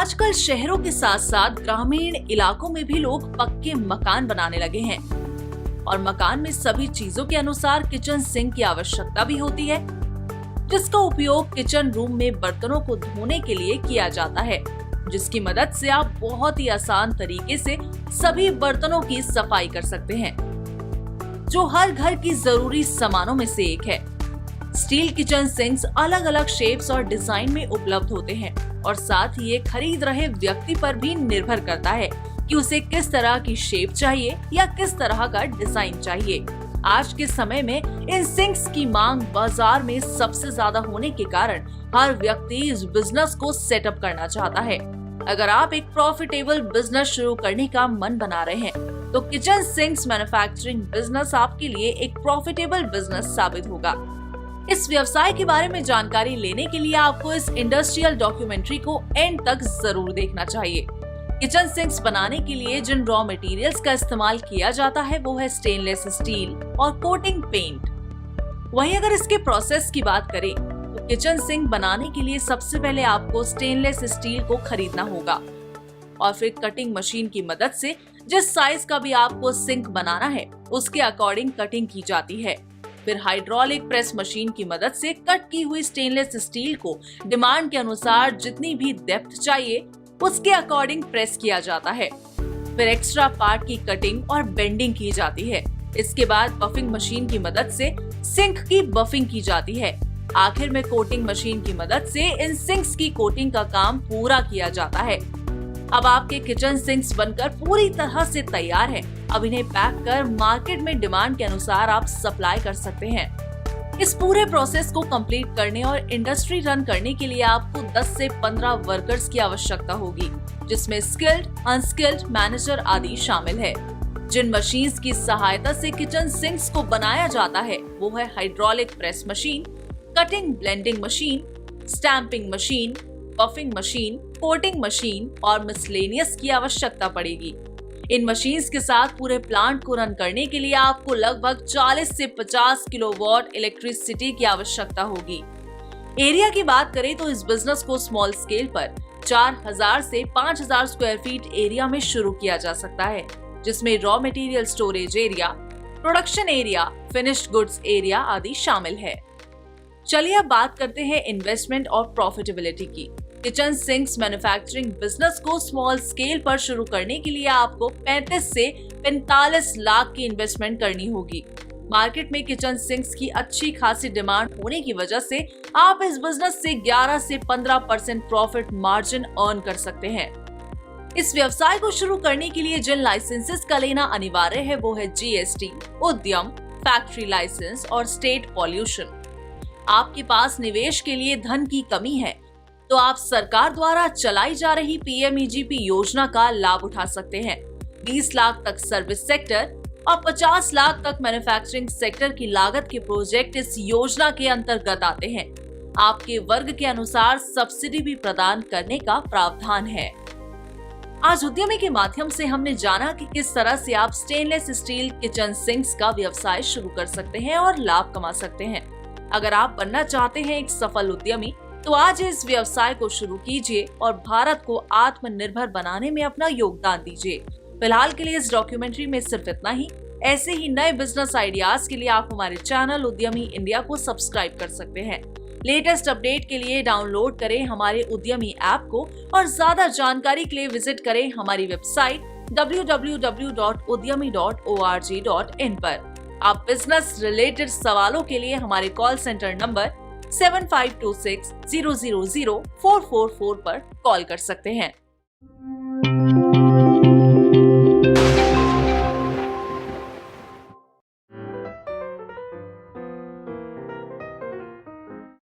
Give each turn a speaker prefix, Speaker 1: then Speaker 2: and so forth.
Speaker 1: आजकल शहरों के साथ साथ ग्रामीण इलाकों में भी लोग पक्के मकान बनाने लगे हैं और मकान में सभी चीजों के अनुसार किचन सिंक की आवश्यकता भी होती है, जिसका उपयोग किचन रूम में बर्तनों को धोने के लिए किया जाता है, जिसकी मदद से आप बहुत ही आसान तरीके से सभी बर्तनों की सफाई कर सकते हैं, जो हर घर की जरूरी सामानों में से एक है। स्टील किचन सिंक्स अलग अलग शेप्स और डिजाइन में उपलब्ध होते हैं और साथ ही ये खरीद रहे व्यक्ति पर भी निर्भर करता है कि उसे किस तरह की शेप चाहिए या किस तरह का डिजाइन चाहिए। आज के समय में इन सिंक्स की मांग बाजार में सबसे ज्यादा होने के कारण हर व्यक्ति इस बिजनेस को सेटअप करना चाहता है। अगर आप एक प्रॉफिटेबल बिजनेस शुरू करने का मन बना रहे हैं तो किचन सिंक्स मैन्युफैक्चरिंग बिजनेस आपके लिए एक प्रॉफिटेबल बिजनेस साबित होगा। इस व्यवसाय के बारे में जानकारी लेने के लिए आपको इस इंडस्ट्रियल डॉक्यूमेंट्री को एंड तक जरूर देखना चाहिए। किचन सिंक्स बनाने के लिए जिन रॉ मटेरियल्स का इस्तेमाल किया जाता है वो है स्टेनलेस स्टील और कोटिंग पेंट। वहीं अगर इसके प्रोसेस की बात करें तो किचन सिंक बनाने के लिए सबसे पहले आपको स्टेनलेस स्टील को खरीदना होगा और फिर कटिंग मशीन की मदद से जिस साइज का भी आपको सिंक बनाना है उसके अकॉर्डिंग कटिंग की जाती है। फिर हाइड्रोलिक प्रेस मशीन की मदद से कट की हुई स्टेनलेस स्टील को डिमांड के अनुसार जितनी भी डेप्थ चाहिए उसके अकॉर्डिंग प्रेस किया जाता है। फिर एक्स्ट्रा पार्ट की कटिंग और बेंडिंग की जाती है। इसके बाद बफिंग मशीन की मदद से सिंक की बफिंग की जाती है। आखिर में कोटिंग मशीन की मदद से इन सिंक्स की कोटिंग का काम पूरा किया जाता है। अब आपके किचन सिंक्स बनकर पूरी तरह से तैयार हैं। अब इन्हें पैक कर मार्केट में डिमांड के अनुसार आप सप्लाई कर सकते हैं। इस पूरे प्रोसेस को कंप्लीट करने और इंडस्ट्री रन करने के लिए आपको 10 से 15 वर्कर्स की आवश्यकता होगी, जिसमें स्किल्ड, अनस्किल्ड, मैनेजर आदि शामिल है। जिन मशीन्स की सहायता से किचन सिंक्स को बनाया जाता है वो है hydraulic press machine, cutting blending machine, stamping machine, buffing machine, coating machine और मिसलेनियस की आवश्यकता पड़ेगी। इन मशीन्स के साथ पूरे प्लांट को रन करने के लिए आपको लगभग 40 से 50 किलोवाट इलेक्ट्रिसिटी की आवश्यकता होगी। एरिया की बात करें तो इस बिजनेस को स्मॉल स्केल पर 4000 से 5000 स्क्वायर फीट एरिया में शुरू किया जा सकता है, जिसमें raw material storage area, production area, finished goods area आदि शामिल है। चलिए अब बात करते हैं इन्वेस्टमेंट और प्रॉफिटेबिलिटी की। किचन सिंक्स मैन्युफैक्चरिंग बिजनेस को स्मॉल स्केल पर शुरू करने के लिए आपको 35 से 45 लाख की इन्वेस्टमेंट करनी होगी। मार्केट में किचन सिंक्स की अच्छी खासी डिमांड होने की वजह से आप इस बिजनेस से 11 से 15% प्रॉफिट मार्जिन अर्न कर सकते हैं। इस व्यवसाय को शुरू करने के लिए जिन लाइसेंसेस का लेना अनिवार्य है वो है जीएसटी, उद्यम, फैक्ट्री लाइसेंस और स्टेट पॉल्यूशन। आपके पास निवेश के लिए धन की कमी है तो आप सरकार द्वारा चलाई जा रही पीएमईजीपी योजना का लाभ उठा सकते हैं। 20 लाख तक सर्विस सेक्टर और 50 लाख तक मैन्युफैक्चरिंग सेक्टर की लागत के प्रोजेक्ट इस योजना के अंतर्गत आते हैं। आपके वर्ग के अनुसार सब्सिडी भी प्रदान करने का प्रावधान है। आज उद्यमी के माध्यम से हमने जाना कि किस तरह से आप स्टेनलेस स्टील किचन सिंक्स का व्यवसाय शुरू कर सकते हैं और लाभ कमा सकते हैं। अगर आप बनना चाहते हैं एक सफल उद्यमी तो आज इस व्यवसाय को शुरू कीजिए और भारत को आत्मनिर्भर बनाने में अपना योगदान दीजिए। फिलहाल के लिए इस डॉक्यूमेंट्री में सिर्फ इतना ही। ऐसे ही नए बिजनेस आइडियाज के लिए आप हमारे चैनल उद्यमी इंडिया को सब्सक्राइब कर सकते हैं। लेटेस्ट अपडेट के लिए डाउनलोड करें हमारे उद्यमी ऐप को और ज्यादा जानकारी के लिए विजिट करें हमारी वेबसाइट www.udyami.org.in पर। आप बिजनेस रिलेटेड सवालों के लिए हमारे कॉल सेंटर नंबर 7526000444 पर कॉल कर सकते हैं।